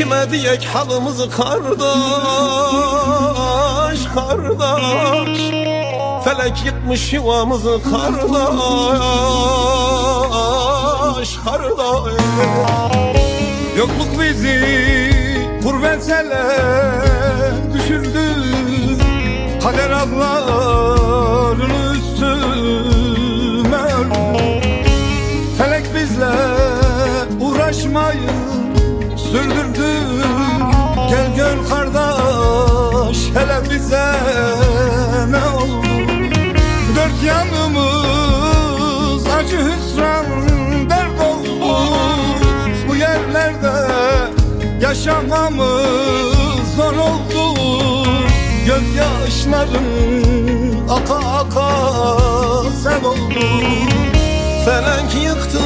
Kime diyek halımızı kardeş, kardeş. Felek yıkmış yuvamızı kardeş, kardeş. Yokluk bizi gurbet ele düşürdü, kader ağların üstüme ördü. Felek bizle uğraşmayı sürdürdü. Gel gör kardeş, hele bize ne oldu? Dört yanımız acı hüsran dert oldu. Bu yerlerde yaşamamız zor oldu. Gözyaşların aka aka sel oldu. Felek yıktı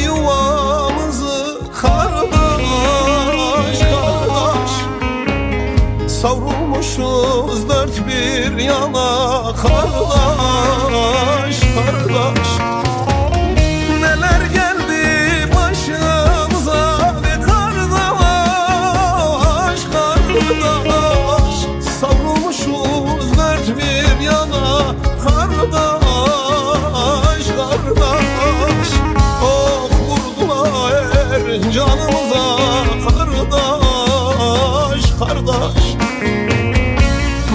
yuvamızı kardeş, kardeş. Savrulmuşuz dört bir yana kardeş, kardeş. Neler geldi başımıza be kardeş, kardeş. Savrulmuşuz dört bir yana kardeş, kardeş. Oh vurdular canımıza kardeş, kardeş.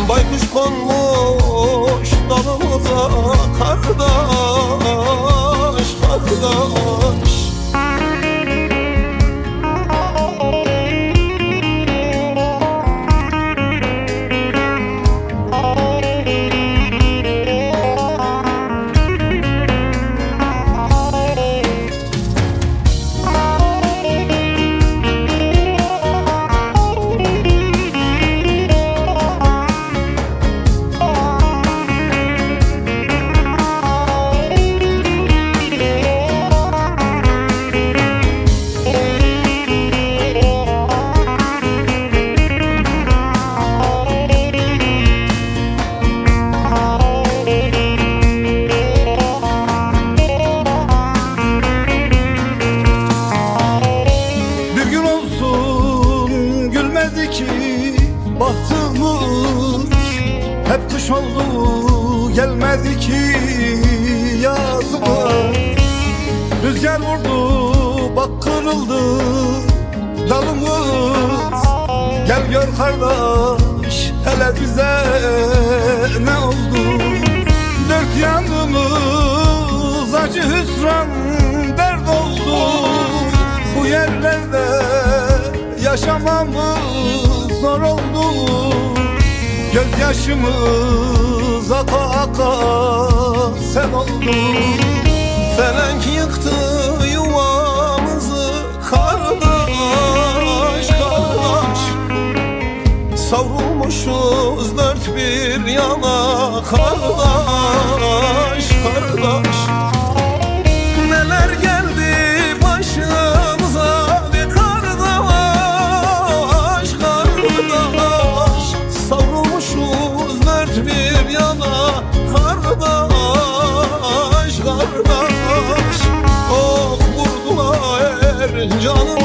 Baykuş konmuş dalımıza kardeş, kardeş. Bahtımız hep kış oldu, gelmedi ki yazımız. Rüzgar vurdu, bak kırıldı dalımız. Gel gör kardeş, hele bize ne oldu? Dört yanımız acı hüsran dert oldu. Bu yerlerde yaşamamız zor oldu. Gözyaşımız aka aka sel oldu. Felek yıktı yuvamızı kardeş, kardeş. Savrulmuşuz dört bir yana kardeş, kardeş. Neler geldi başımıza be kardeş, kardeş. Savrulmuşuz dört bir yana kardeş, kardeş. Oh vurdular canım